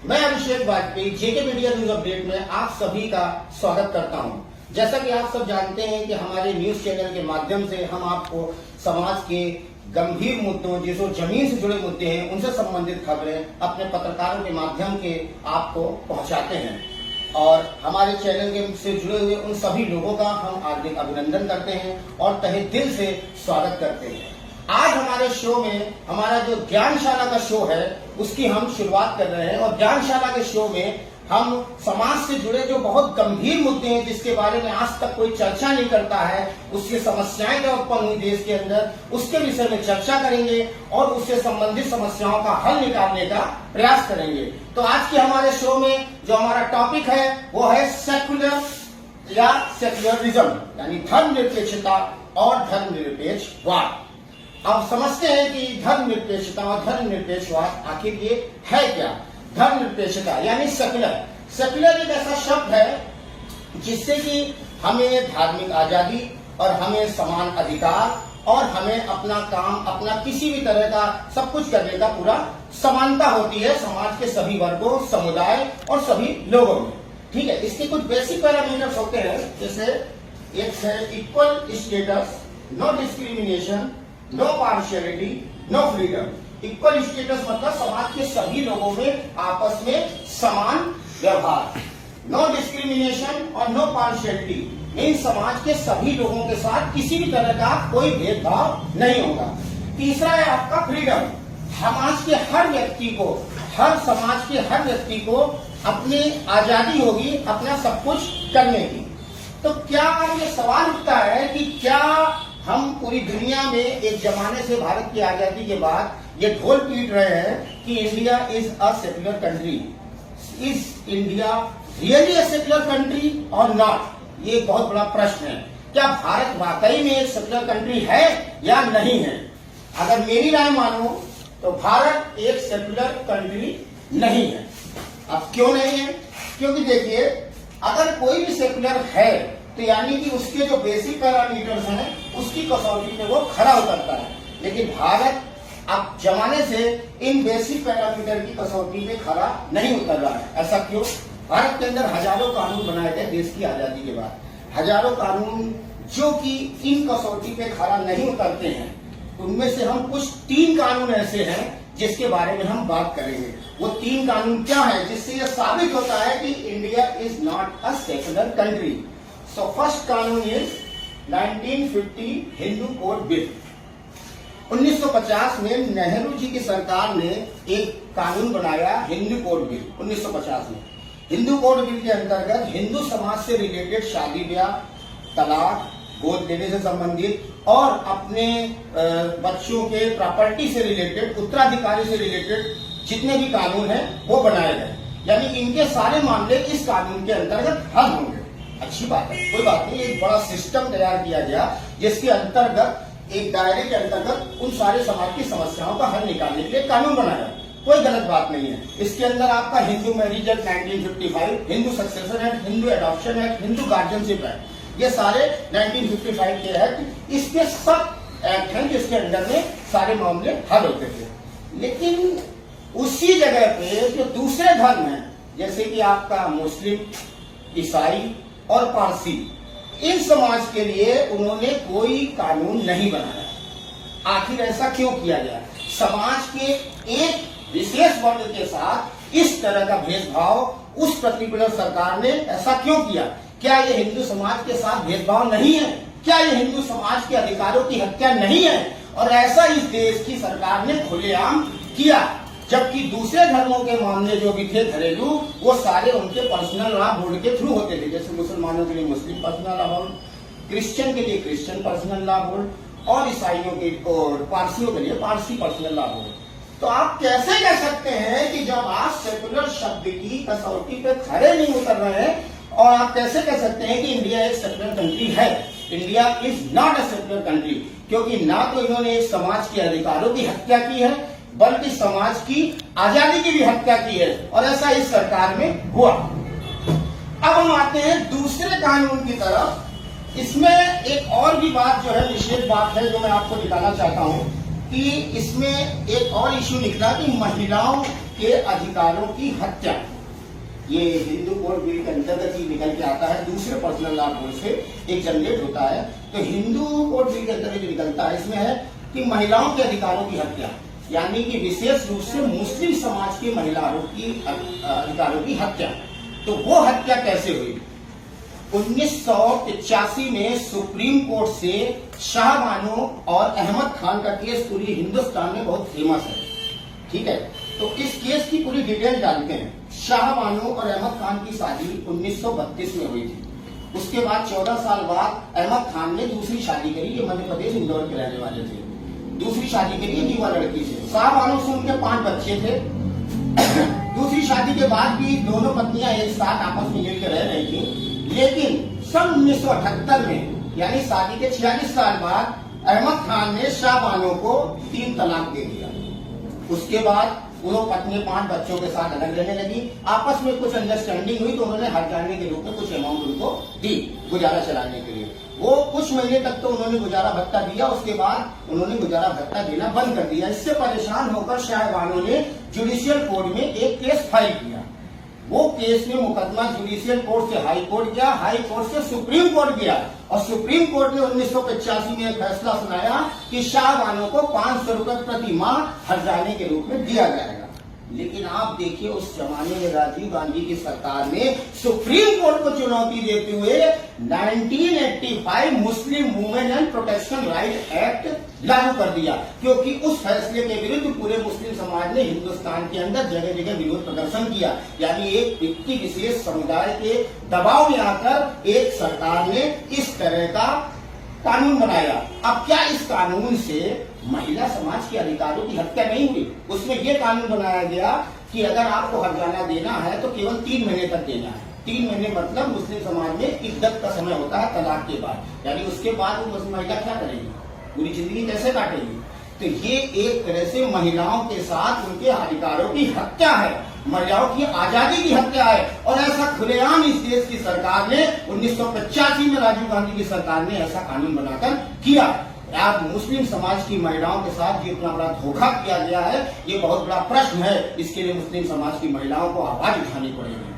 मैं अभिषेक वाजपेयी जेके media news update में आप सभी का स्वागत करता हूं। जैसा कि आप सब जानते हैं कि हमारे न्यूज चैनल के माध्यम से हम आपको समाज के गंभीर मुद्दों जो जमीन से जुड़े मुद्दे हैं उनसे संबंधित खबरें अपने पत्रकारों के माध्यम के आपको पहुंचाते हैं और हमारे चैनल के से जुड़े हुए उन सभी लोगों का हम हार्दिक अभिनंदन करते हैं और तहे दिल से स्वागत करते हैं। आज हमारे शो में हमारा जो ज्ञानशाला का शो है उसकी हम शुरुआत कर रहे हैं और ज्ञानशाला के शो में हम समाज से जुड़े जो बहुत गंभीर मुद्दे हैं जिसके बारे में आज तक कोई चर्चा नहीं करता है, उसकी समस्याएं जो उत्पन्न हुई देश के अंदर उसके विषय में चर्चा करेंगे और उससे संबंधित समस्याओं का हल निकालने का प्रयास करेंगे। तो आज के हमारे शो में जो हमारा टॉपिक है वो है सेक्युलर या सेक्युलरिज्म यानी धर्मनिरपेक्षता और धर्मनिरपेक्षवाद। अब समझते हैं कि धर्मनिरपेक्षता और धर्मनिरपेक्षवाद आखिर ये है क्या। धर्मनिरपेक्षता यानी सेक्युलर एक ऐसा शब्द है जिससे कि हमें धार्मिक आजादी और हमें समान अधिकार और हमें अपना काम अपना किसी भी तरह का सब कुछ करने का पूरा समानता होती है समाज के सभी वर्गों, समुदाय और सभी लोगों में। ठीक है, इसके कुछ बेसिक पैरामीटर्स होते हैं, जैसे एक है equal status, no discrimination, no partiality, no freedom. Equal status मतलब समाज के सभी लोगों में आपस में समान व्यवहार, नो डिस्क्रिमिनेशन और नो पार्शियलिटी, इन समाज के सभी लोगों के साथ किसी भी तरह का कोई भेदभाव नहीं होगा। तीसरा है आपका फ्रीडम, समाज के हर व्यक्ति को, हर समाज के हर व्यक्ति को अपनी आजादी होगी अपना सब कुछ करने की। तो क्या ये सवाल उठता है कि क्या हम पूरी दुनिया में एक जमाने से भारत की आजादी के बाद ये ढोल पीट रहे हैं कि India is a secular country. Is India really a secular country और नॉट? ये एक बहुत बड़ा प्रश्न है। क्या भारत वाकई में एक सेक्युलर कंट्री है या नहीं है? अगर मेरी राय मानो तो भारत एक सेक्युलर कंट्री नहीं है। अब क्यों नहीं है? क्योंकि देखिए, अगर कोई भी सेक्युलर है तो यानी कि उसके जो बेसिक पैरामीटर्स हैं उसकी कसौटी पे वो खरा उतरता है, लेकिन भारत अब जमाने से इन बेसिक पैरामीटर की कसौटी पे खरा नहीं उतर रहा है। ऐसा क्यों? भारत के अंदर हजारों कानून बनाए गए देश की आजादी के बाद, हजारों कानून जो कि इन कसौटी पे खरा नहीं उतरते हैं। उनमें से हम कुछ 3 कानून ऐसे हैं जिसके बारे में हम बात करेंगे। वो 3 कानून क्या है जिससे यह साबित होता है कि India is not a secular country. So first कानून इज 1950 हिंदू कोड बिल। 1950 में नेहरू जी की सरकार ने एक कानून बनाया, हिंदू कोड बिल। 1950 में हिंदू कोड बिल के अंतर्गत हिंदू समाज से रिलेटेड शादी ब्याह, तलाक, गोद लेने से संबंधित और अपने बच्चों के प्रॉपर्टी से रिलेटेड, उत्तराधिकारी से रिलेटेड जितने भी कानून हैं वो बनाए गए। यानी इनके सारे मामले इस कानून के अंतर्गत हल होंगे। अच्छी बात है, कोई बात नहीं। एक बड़ा सिस्टम तैयार किया गया जिसके अंतर्गत एक दायरे के अंतर्गत उन सारे समाज की समस्याओं का हल निकालने के लिए कानून बनाया। कोई गलत बात नहीं है। इसके अंदर आपका Hindu marriage act 1955, Hindu succession act, Hindu adoption act, Hindu guardianship act, ये सारे 1955 के एक्ट, इसके सब एक्ट हैं जिसके अंदर में सारे मामले हल होते थे। लेकिन उसी जगह पे जो दूसरे धर्म हैं जैसे कि आपका मुस्लिम, ईसाई और पारसी, इन समाज के लिए उन्होंने कोई कानून नहीं बनाया। आखिर ऐसा क्यों किया गया? समाज के एक विशेष वर्ग के साथ इस तरह का भेदभाव उस पर्टिकुलर सरकार ने ऐसा क्यों किया? क्या ये हिंदू समाज के साथ भेदभाव नहीं है? क्या ये हिंदू समाज के अधिकारों की हत्या नहीं है? और ऐसा इस देश की सरकार ने खुलेआम किया, जबकि दूसरे धर्मों के मामले जो भी थे घरेलू, वो सारे उनके पर्सनल लॉ बोर्ड के थ्रू होते थे। जैसे मुसलमानों के लिए मुस्लिम पर्सनल लॉ बोर्ड, क्रिश्चियन के लिए क्रिश्चियन पर्सनल लॉ बोर्ड और ईसाइयों के और पारसियों के लिए पारसी पर्सनल लॉ बोर्ड। तो आप कैसे कह सकते हैं कि जब आप सेक्युलर शब्द की कसौटी पे खरे नहीं उतर रहे हैं, और आप कैसे कह सकते हैं कि इंडिया एक सेक्युलर कंट्री है? India is not a secular country, क्योंकि ना तो इन्होंने एक समाज के अधिकारों की हत्या की है बल्कि समाज की आजादी की भी हत्या की है, और ऐसा इस सरकार में हुआ। अब हम आते हैं दूसरे कानून की तरफ। इसमें एक और भी बात जो है, विशेष बात है जो मैं आपको दिखाना चाहता हूं कि इसमें एक और इश्यू निकला कि महिलाओं के अधिकारों की हत्या। ये हिंदू कोड बिल के अंतर्गत ही निकल के आता है, दूसरे पर्सनल लॉ कोड से एक जनरेट होता है। तो हिंदू कोड बिल के अंतर्गत जो निकलता है इसमें है कि महिलाओं के अधिकारों की हत्या, यानी कि विशेष रूप से मुस्लिम समाज की महिलाओं की अधिकारों की हत्या। तो वो हत्या कैसे हुई? 1985 में सुप्रीम कोर्ट से शाहबानो और अहमद खान का केस पूरी हिंदुस्तान में बहुत फेमस है, ठीक है। तो इस केस की पूरी डिटेल जानते हैं। शाहबानो और अहमद खान की शादी 1932 में हुई थी। उसके बाद 14 साल बाद अहमद खान ने दूसरी शादी करी। ये मध्य प्रदेश इंदौर के रहने वाले थे। दूसरी शादी करी है युवा लड़की से। शाहबानो से उनके 5 बच्चे थे। दूसरी शादी के बाद भी दोनों पत्नियां एक साथ आपस में मिलकर रह रही थी। लेकिन सन 1978 में, यानी शादी के 46 साल बाद, अहमद खान ने शाहबानो को 3 तलाक दे दिया। उसके बाद दोनों पत्नी 5 बच्चों के साथ अलग रहने लगी। आपस में कुछ अंडरस्टैंडिंग हुई तो उन्होंने हरजाने के रूप में कुछ अमाउंट उनको दी गुजारा चलाने के लिए। वो कुछ महीने तक तो उन्होंने गुजारा भत्ता दिया, उसके बाद उन्होंने गुजारा भत्ता देना बंद कर दिया। इससे परेशान होकर शाहबानो ने जुडिशियल कोर्ट में एक केस फाइल किया। वो केस में मुकदमा जुडिशियल कोर्ट से हाई कोर्ट गया, हाई कोर्ट से सुप्रीम कोर्ट गया, और सुप्रीम कोर्ट ने 1985 में एक फैसला सुनाया कि शाहबानो को 500 रुपए प्रति माह हर्जाने के रूप में दिया जाएगा। लेकिन आप देखिए उस जमाने में राजीव गांधी की सरकार ने सुप्रीम कोर्ट को चुनौती देते हुए 1985 Muslim women and protection right act लागू कर दिया, क्योंकि उस फैसले के विरुद्ध पूरे मुस्लिम समाज ने हिंदुस्तान के अंदर जगह जगह विरोध प्रदर्शन किया। यानी एक व्यक्ति विशेष समुदाय के दबाव में आकर एक सरकार ने इस तरह का कानून बनाया। अब क्या इस कानून से महिला समाज के अधिकारों की हत्या नहीं हुई? उसमें यह कानून बनाया गया कि अगर आपको हर्जाना देना है तो केवल 3 महीने तक देना है। 3 महीने मतलब मुस्लिम समाज में इद्दत का समय होता है तलाक के बाद, यानी उसके बाद वो मुस्लिम महिला क्या करेगी, पूरी जिंदगी कैसे काटेगी? तो ये एक तरह से महिलाओं के साथ उनके अधिकारों की हत्या है, महिलाओं की आजादी की हत्या है। और ऐसा खुलेआम इस देश की सरकार ने 1985 में राजीव गांधी की सरकार ने ऐसा कानून बनाकर किया। आज मुस्लिम समाज की महिलाओं के साथ जो इतना बड़ा धोखा किया गया है, ये बहुत बड़ा प्रश्न है। इसके लिए मुस्लिम समाज की महिलाओं को आवाज उठानी पड़ेगी।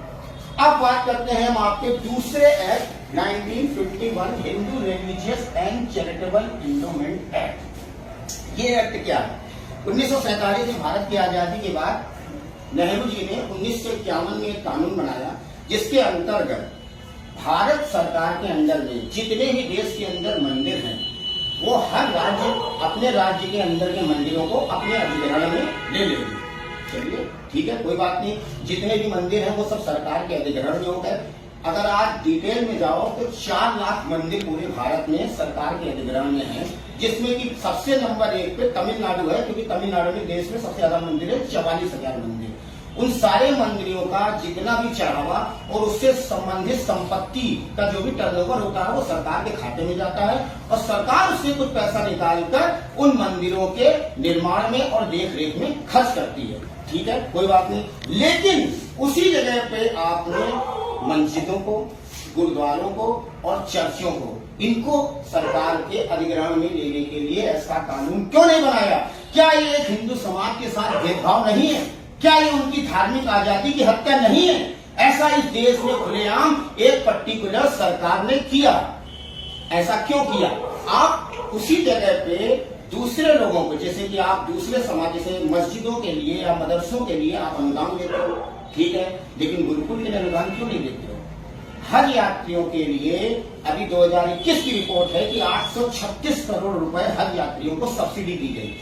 अब बात करते हैं हम आपके दूसरे act 1951 Hindu religious and charitable endowment act. ये एक्ट क्या है? 1947 में भारत की आजादी के बाद नेहरू जी ने 1951 में एक कानून बनाया, जिसके अंतर्गत भारत सरकार के अंदर में जितने भी देश के अंदर मंदिर हैं, वो हर राज्य अपने राज्य के अंदर के मंदिरों को अपने अधिग्रहण में ले लेंगे। चलिए ठीक है, कोई बात नहीं। जितने भी मंदिर हैं वो सब सरकार के अधिग्रहण में हो गए। अगर आप डिटेल में जाओ तो 4 लाख मंदिर पूरे भारत में सरकार के अधिग्रहण में हैं, जिसमें कि सबसे नंबर 1 पे तमिलनाडु है, क्योंकि तमिलनाडु में देश में सबसे ज्यादा मंदिर है, 44,000 मंदिर। उन सारे मंदिरों का जितना भी चढ़ावा और उससे संबंधित संपत्ति का जो भी टर्नओवर होता है वो सरकार के खाते में जाता है, और सरकार उससे कुछ पैसा निकालकर उन मंदिरों के निर्माण में और देख रेख में खर्च करती है। ठीक है, कोई बात नहीं। लेकिन उसी जगह पे आपने मस्जिदों को, गुरुद्वारों को और चर्चों को, इनको सरकार के अधिग्रहण में लेने के लिए ऐसा कानून क्यों नहीं बनाया? क्या ये एक हिंदू समाज के साथ भेदभाव नहीं है? क्या ये उनकी धार्मिक आजादी की हत्या नहीं है? ऐसा इस देश में खुलेआम एक पर्टिकुलर सरकार ने किया। ऐसा क्यों किया? आप उसी जगह पे दूसरे लोगों को, जैसे कि आप दूसरे समाज, जैसे मस्जिदों के लिए या मदरसों के लिए आप अनुदान देते हो, ठीक है, लेकिन गुरुकुल के लिए अनुदान क्यों नहीं देते हो? हज यात्रियों के लिए अभी 2021 की रिपोर्ट है कि 836 करोड़ रुपए हज यात्रियों को सब्सिडी दी गई।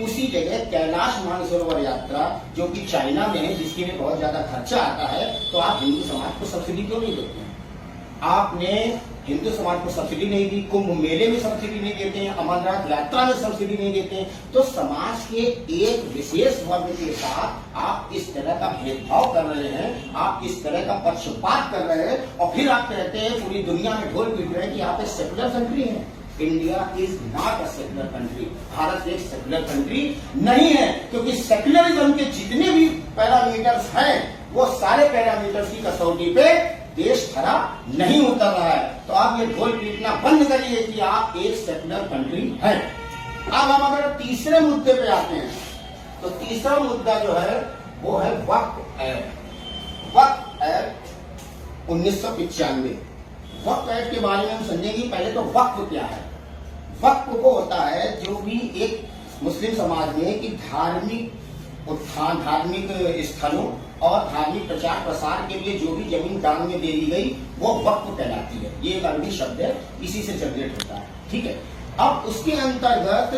उसी जगह कैलाश मानसरोवर यात्रा जो कि चाइना में है, जिसके लिए बहुत ज्यादा खर्चा आता है, तो आप हिंदू समाज को सब्सिडी क्यों नहीं देते हैं? आपने हिंदू समाज को सब्सिडी नहीं दी, कुंभ मेले में सब्सिडी नहीं देते हैं, अमरनाथ यात्रा में सब्सिडी नहीं देते हैं, तो समाज के एक विशेष वर्ग के साथ आप इस तरह का भेदभाव कर रहे हैं, आप इस तरह का पक्षपात कर रहे हैं, और फिर आप कहते हैं पूरी दुनिया में ढोल पीट रहे हैं कि आप एक सेकुलर कंट्री है। India is not a secular country. Bharat एक सेकुलर कंट्री नहीं है, क्योंकि सेकुलरिज्म के जितने भी पैरामीटर्स हैं, वो सारे पैरामीटर्स की कसौटी पे देश खरा नहीं उतर रहा है। तो आप ये ढोल पीटना बंद करिए कि आप एक सेकुलर कंट्री है। अब हम अगर तीसरे मुद्दे पे आते हैं, तो तीसरा मुद्दा जो है वो है वक्फ एक्ट। वक्फ एक्ट 1995। वक्फ एक्ट के बारे में हम समझेंगे। पहले तो वक्फ क्या है। वक्फ वो होता है जो भी एक मुस्लिम समाज में कि धार्मिक उत्थान, धार्मिक स्थलों और धार्मिक प्रचार प्रसार के लिए जो भी जमीन दान में दे दी गई वो वक्फ कहलाती है। ये एक अरबी शब्द है, इसी से जनरेट होता है। ठीक है। अब उसके अंतर्गत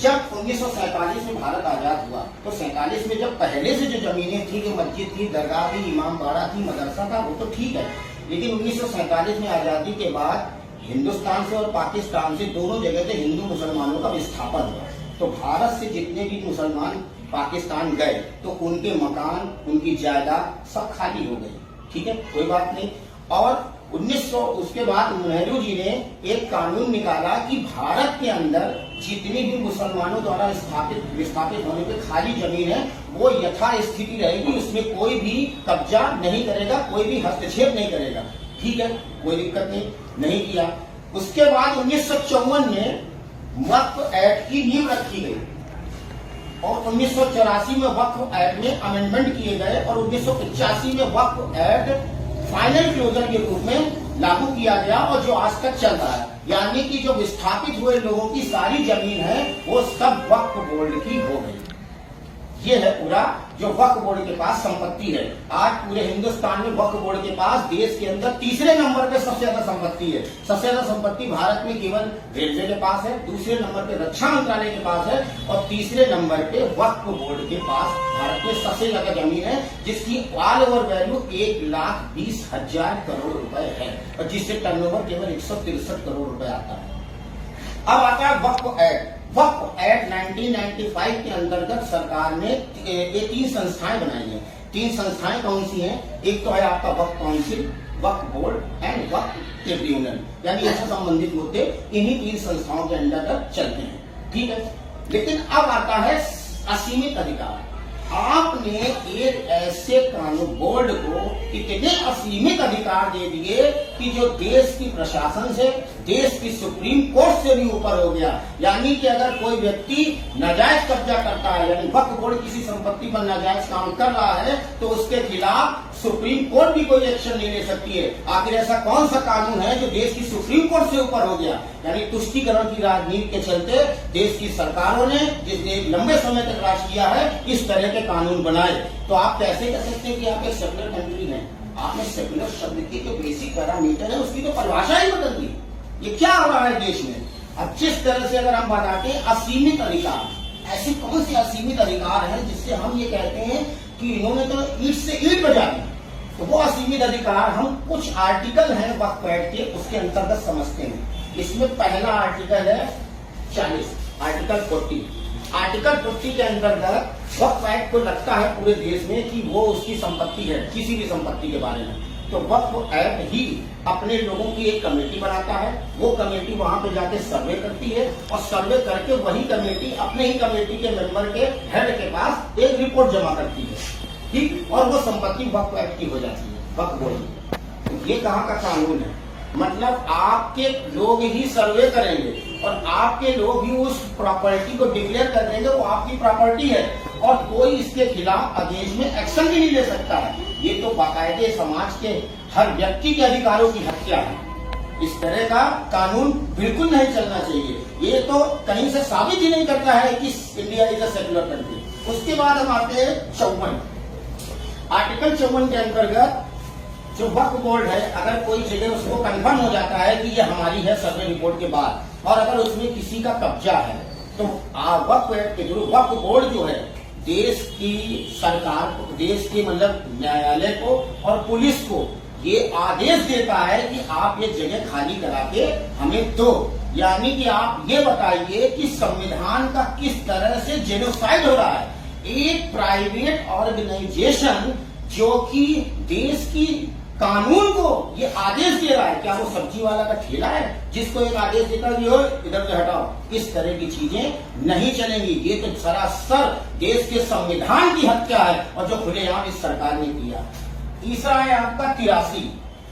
जब 1947 में भारत आजाद हुआ तो 47 में जब पहले से जो जमीनें थी, कि मस्जिद थी, दरगाह थी, इमाम बाड़ा थी, मदरसा था, वो तो ठीक है। लेकिन 1947 में आजादी के बाद हिंदुस्तान से और पाकिस्तान से दोनों जगह से हिंदू मुसलमानों का विस्थापन हुआ। तो भारत से जितने भी मुसलमान पाकिस्तान गए तो उनके मकान, उनकी जायदाद सब खाली हो गई। ठीक है, कोई बात नहीं। और 1900 उसके बाद नेहरू जी ने एक कानून निकाला कि भारत के अंदर जितनी भी मुसलमानों द्वारा विस्थापित होने पे खाली जमीन है वो यथास्थिति रहेगी, उसमें कोई भी कब्जा नहीं करेगा, कोई भी हस्तक्षेप नहीं करेगा। ठीक है, कोई दिक्कत नहीं किया। उसके बाद 1954 में वक्फ एक्ट की नींव रखी गई और 1984 में वक्फ एक्ट में अमेंडमेंट किए गए और 1985 में वक्फ एक्ट फाइनल क्लोजर के रूप में लागू किया गया और जो आज तक चल रहा है। यानी कि जो विस्थापित हुए लोगों की सारी जमीन है वो सब वक्फ बोर्ड की हो गई। ये है पूरा जो वक्फ बोर्ड के पास संपत्ति है। आज पूरे हिंदुस्तान में वक्फ बोर्ड के पास देश के अंदर तीसरे नंबर पे सबसे ज्यादा संपत्ति है। सबसे ज्यादा संपत्ति भारत में केवल रेलवे के पास है, दूसरे नंबर पे रक्षा मंत्रालय के पास है और तीसरे नंबर पे वक्फ बोर्ड के पास भारत में सबसे ज्यादा जमीन है, जिसकी ऑल ओवर वैल्यू 1,20,000 करोड़ रुपए है और जिससे टर्नओवर केवल 163 करोड़ रुपए आता है। अब आता है वक्फ एक्ट। वक्फ एक्ट 1995 के अंतर्गत सरकार ने ये 3 संस्थाएं बनाई हैं। 3 संस्थाएं कौन सी हैं? एक तो है आपका वक्फ काउंसिल, वक्फ बोर्ड एंड वक्फ ट्रिब्यूनल, यानी इससे संबंधित मुद्दे इन्हीं 3 संस्थाओं के अंतर्गत चलते हैं। ठीक है, लेकिन अब आता है असीमित अधिकार। आपने एक ऐसे कानून बोर्ड को इतने असीमित अधिकार दे दिए कि जो देश की प्रशासन से, देश की सुप्रीम कोर्ट से भी ऊपर हो गया। यानी कि अगर कोई व्यक्ति नाजायज कब्जा करता है, यानी वक्फ बोर्ड किसी संपत्ति पर नाजायज काम कर रहा है तो उसके खिलाफ सुप्रीम कोर्ट भी कोई एक्शन नहीं ले सकती है। आखिर ऐसा कौन सा कानून है जो देश की सुप्रीम कोर्ट से ऊपर हो गया? यानी तुष्टीकरण की राजनीति के चलते देश की सरकारों ने, जिसने लंबे समय तक राज किया है, इस तरह के कानून बनाए। तो आप कैसे कह सकते हैं कि आप एक सेक्युलर कंट्री हैं? आपने सेक्युलर शब्द के जो बेसिक पैरामीटर है उसकी तो परिभाषा ही बदल दी। ये क्या हो रहा है देश में? अब जिस तरह से अगर हम बताते हैं असीमित अधिकार, ऐसे कौन से असीमित अधिकार हैं जिससे हम ये कहते हैं कि इन्होंने तो ईंट से ईंट बजा दी? तो वो असीमित अधिकार हम कुछ आर्टिकल हैं वक्फ एक्ट के, उसके अंतर्गत समझते हैं। इसमें पहला आर्टिकल है 40, आर्टिकल 40। आर्टिकल 40 के अंतर्गत वक्फ एक्ट को लगता है पूरे देश में कि वो उसकी संपत्ति है, किसी भी संपत्ति के बारे में। तो वक्फ एक्ट ही अपने लोगों की एक कमेटी बनाता है। वो कमेटी वहां पे जाके सर्वे करती है और सर्वे करके वही कमेटी अपने ही कमेटी के मेंबर के हेड के पास एक रिपोर्ट जमा करती है। ठीक, और वो संपत्ति वक्फ एक्ट की हो जाती है, वक्फ बोर्ड की। तो ये कहाँ का कानून है? मतलब आपके लोग ही सर्वे करेंगे और आपके लोग ही उस प्रॉपर्टी को डिक्लेयर कर देंगे वो आपकी प्रॉपर्टी है और कोई इसके खिलाफ अगेंस्ट में एक्शन भी नहीं ले सकता है। ये तो बाकायदे समाज के हर व्यक्ति के अधिकारों की हत्या है। इस तरह का कानून बिल्कुल नहीं चलना चाहिए। ये तो कहीं से साबित ही नहीं करता है कि India is a secular country. उसके बाद हम आते हैं 54, आर्टिकल 54 के अंतर्गत जो वक्फ बोर्ड है, अगर कोई जगह उसको कंफर्म हो जाता है कि ये हमारी है सर्वे रिपोर्ट के बाद और अगर उसमें किसी का कब्जा है तो वक्फ एक्ट के थ्रू वक्फ बोर्ड जो है देश की सरकार को, देश के मतलब न्यायालय को और पुलिस को ये आदेश देता है कि आप ये जगह खाली करा के हमें दो। यानी कि आप ये बताइए कि संविधान का किस तरह से जेनोसाइड हो रहा है। एक प्राइवेट ऑर्गेनाइजेशन जो कि देश की कानून को ये आदेश दे रहा है, क्या वो सब्जी वाला का ठेला है जिसको एक आदेश देता है इधर से हटाओ? इस तरह की चीजें नहीं चलेंगी। ये तो सरासर देश के संविधान की हत्या है और जो खुलेआम इस सरकार ने किया। तीसरा है आपका 83,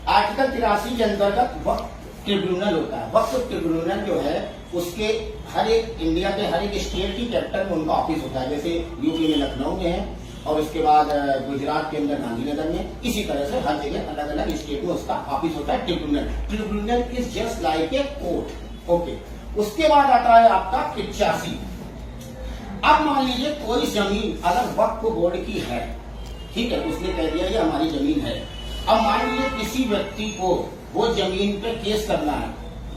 आर्टिकल 83 के अंतर्गत वक्फ ट्रिब्यूनल होता है। वक्फ ट्रिब्यूनल जो है उसके हर एक इंडिया के हर एक स्टेट की कैपिटल में उनका ऑफिस होता है। जैसे यूपी में लखनऊ में है, और उसके बाद गुजरात के अंदर गांधीनगर में, इसी तरह से हर जगह अलग अलग स्टेट में उसका ऑफिस होता है tribunal. Tribunal is just like a court. Okay, उसके बाद आता है आपका 85। अब मान लीजिए कोई जमीन अगर वक्फ बोर्ड की है, ठीक है, उसने कह दिया ये हमारी जमीन है। अब मान लीजिए किसी व्यक्ति को वो जमीन पे केस करना है,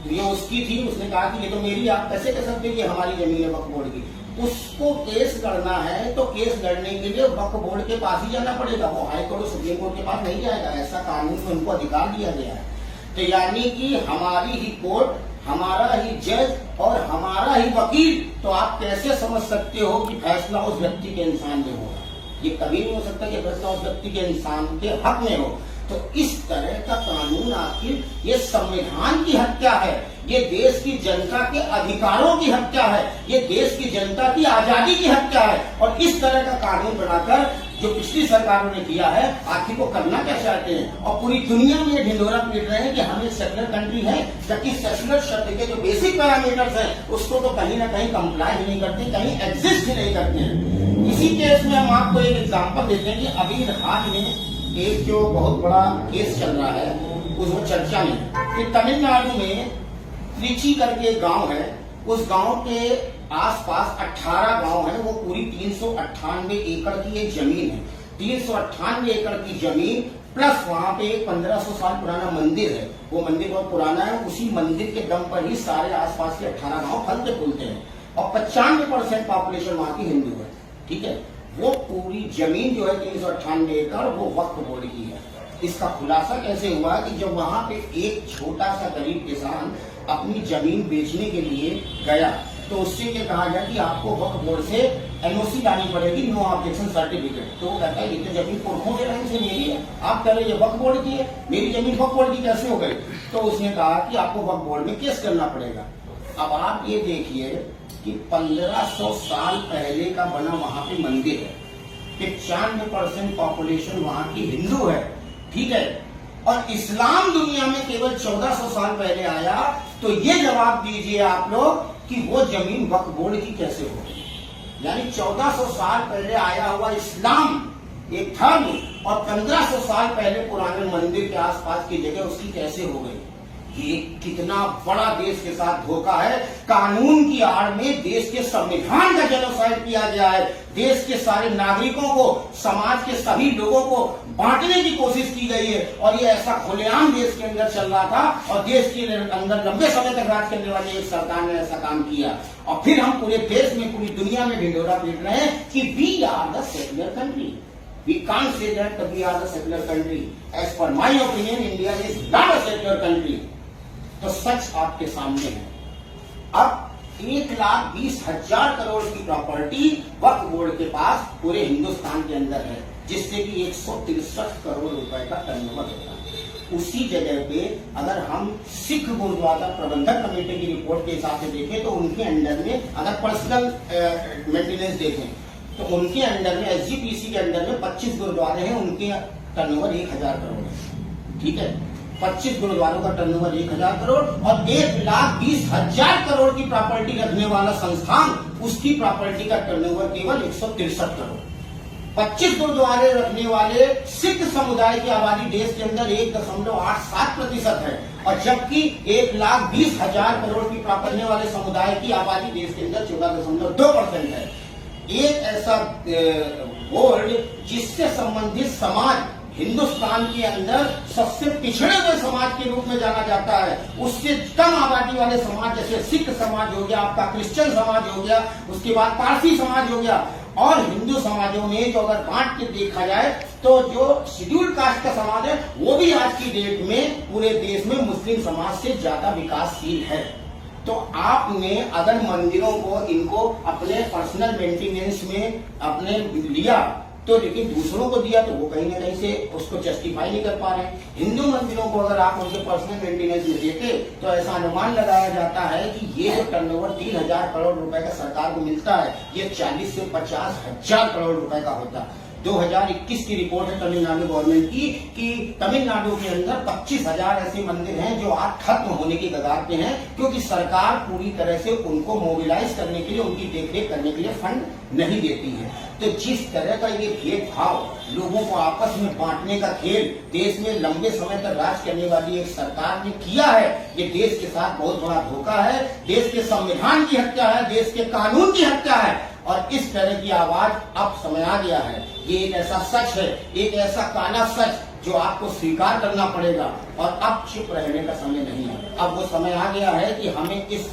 ये उसकी थी, उसने कहा कि ये तो मेरी, आप कैसे कह सकते हैं ये हमारी जमीन है वक्फ बोर्ड की। उसको केस करना है तो केस लड़ने के लिए वक्फ बोर्ड के पास ही जाना पड़ेगा, वो हाई कोर्ट और सुप्रीम कोर्ट के पास नहीं जाएगा, ऐसा कानून में उनको अधिकार दिया गया है। तो यानी कि हमारी ही कोर्ट, हमारा ही जज और हमारा ही वकील, तो आप कैसे समझ सकते हो कि फैसला उस व्यक्ति के इंसान में होगा? ये कभी नहीं हो सकता कि फैसला उस व्यक्ति के इंसान के हक में हो। तो इस तरह का कानून आखिर ये संविधान की हत्या है, ये देश की जनता के अधिकारों की हत्या है, ये देश की जनता की आजादी की हत्या है। और इस तरह का कानून बनाकर जो पिछली सरकारों ने किया है, आखिर को करना क्या चाहते हैं? और पूरी दुनिया में ढिंढोरा पीट रहे हैं कि हम एक सेक्युलर कंट्री है, जबकि सेक्युलर शब्द के जो बेसिक पैरामीटर्स हैं उसको तो कहीं ना कहीं कंप्लाई ही नहीं करते, कहीं एग्जिस्ट ही नहीं करते हैं। इसी केस में हम आपको एक एग्जाम्पल देते हैं कि अभी हाल में एक जो बहुत बड़ा केस चल रहा है उसमें चर्चा में कि तमिलनाडु में त्रिची करके गांव है, उस गांव के आसपास 18 गांव है, वो पूरी 398 एकड़ की एक जमीन है। 398 एकड़ की जमीन प्लस वहां पे एक 1500 साल पुराना मंदिर है, वो मंदिर बहुत पुराना है, उसी मंदिर के दम पर ही सारे आसपास के 18 गांव फलते फूलते हैं और 95% पॉपुलेशन वहां की हिंदू है। ठीक है, वो पूरी जमीन जो है 398 एकड़ वो वक्फ बोर्ड की है। इसका खुलासा कैसे हुआ कि जब वहां पे एक छोटा सा गरीब किसान अपनी जमीन बेचने के लिए गया तो उससे ये कहा गया कि आपको वक्फ बोर्ड से एनओसी लानी पड़ेगी, नो ऑब्जेक्शन सर्टिफिकेट। तो वो कहता है ये तो जमीन पुरखों के रंग से मेरी है, आप कह रहे ये वक्फ बोर्ड की है, मेरी जमीन वक्फ बोर्ड की कैसे हो गई? तो उसने कहा कि आपको वक्फ बोर्ड में केस करना पड़ेगा। अब आप ये देखिए कि 1500 साल पहले का बना वहां पे मंदिर है, 95% पॉपुलेशन वहां की हिंदू है, ठीक है, और इस्लाम दुनिया में केवल 1400 साल पहले आया। तो ये जवाब दीजिए आप लोग कि वो जमीन वक्फ बोर्ड की कैसे हो गई? यानी 1400 साल पहले आया हुआ इस्लाम एक धर्म और 1500 साल पहले पुराने मंदिर के आसपास की जगह उसकी कैसे हो गई? ये कितना बड़ा देश के साथ धोखा है। कानून की आड़ में देश के संविधान का जेनोसाइड किया गया है, देश के सारे नागरिकों को, समाज के सभी लोगों को बांटने की कोशिश की गई है। और ये ऐसा खुलेआम देश के अंदर चल रहा था और देश के अंदर लंबे समय तक राज करने वाली एक सरकार ने ऐसा काम किया। और फिर हम पूरे देश में, पूरी दुनिया में ढिंढोरा पीट रहे हैं कि we are the secular country. We can't say that we are the secular country. As per my opinion, India is not a secular country. तो सच आपके सामने है। अब 1,20,000 करोड़ की प्रॉपर्टी वक्फ बोर्ड के पास पूरे हिंदुस्तान के अंदर है, जिससे कि 163 करोड़ रुपए का टर्नओवर होता है। उसी जगह पे अगर हम सिख गुरुद्वारा प्रबंधक कमेटी की रिपोर्ट के हिसाब से देखें तो उनके अंडर में, अगर पर्सनल मेंटेनेंस देखें तो उनके अंडर में, एसजीपीसी के अंडर में 25 गुरुद्वारे हैं, उनके टर्नओवर 1000 करोड़ है। ठीक है, 25 गुरुद्वारों का टर्नओवर 1000 करोड़ और 1,20,000 करोड़ की प्रॉपर्टी रखने वाला संस्थान, उसकी प्रॉपर्टी का टर्नओवर केवल 163 करोड़। 25 गुरुद्वारे रखने वाले सिख समुदाय की आबादी देश के अंदर 1.87% है, और जबकि 1,20,000 करोड़ की प्रॉपर्टी रखने वाले समुदाय की आबादी देश के अंदर 14.2% है। एक ऐसा बोर्ड जिससे संबंधित समाज हिंदुस्तान के अंदर सबसे पिछड़े हुए समाज के रूप में जाना जाता है, उससे कम आबादी वाले समाज जैसे सिख समाज हो गया, आपका क्रिश्चियन समाज हो गया, उसके बाद पारसी समाज हो गया, और हिंदू समाजों में जो अगर बांट के देखा जाए तो जो शेड्यूल कास्ट का समाज है वो भी आज की डेट में पूरे देश में मुस्लिम समाज से ज्यादा विकासशील है। तो आपने अगर मंदिरों को, इनको अपने पर्सनल मेंटेनेंस में अपने लिया तो, लेकिन दूसरों को दिया तो वो कहीं ना कहीं से उसको जस्टिफाई नहीं कर पा रहे। हिंदू मंदिरों को अगर आप उनके पर्सनल मेंटेनेंस में देते तो ऐसा अनुमान लगाया जाता है कि ये जो टर्नओवर 3,000 करोड़ रुपए का सरकार को मिलता है, ये 40 से 50,000 करोड़ रुपए का होता। 2021 की रिपोर्ट है तमिलनाडु गवर्नमेंट की कि तमिलनाडु के अंदर 25,000 ऐसे मंदिर हैं जो आज खत्म होने की कगार पे हैं, क्योंकि सरकार पूरी तरह से उनको मोबिलाइज करने के लिए, उनकी देखरेख करने के लिए फंड नहीं देती है। तो जिस तरह का ये भेदभाव लोगों को आपस में बांटने का खेल देश में लंबे समय तक राज करने वाली एक सरकार ने किया है, ये देश के साथ बहुत बड़ा धोखा है। देश के संविधान की हत्या है, देश के कानून की हत्या है। और इस तरह की आवाज अब समय आ गया है। ये एक ऐसा सच है, एक ऐसा काला सच जो आपको स्वीकार करना पड़ेगा। और अब चुप रहने का समय नहीं है। अब वो समय आ गया है कि हमें इस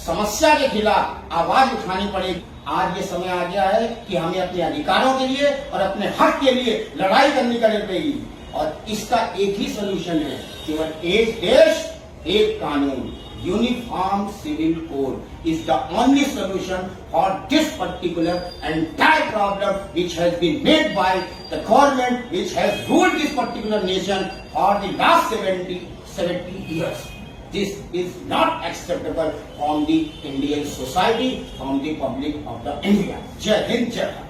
समस्या के खिलाफ आवाज उठानी पड़ेगी। आज ये समय आ गया है कि हमें अपने अधिकारों के लिए और अपने हक के लिए लड़ाई करनी पड़ेगी। और इसका एक ही सोल्यूशन है, केवल एक देश एक कानून। Uniform Civil Code is the only solution for this particular entire problem which has been made by the government which has ruled this particular nation for the last 70 years. This is not acceptable from the Indian society, from the public of the India. Jai Hind, Jai Bharat.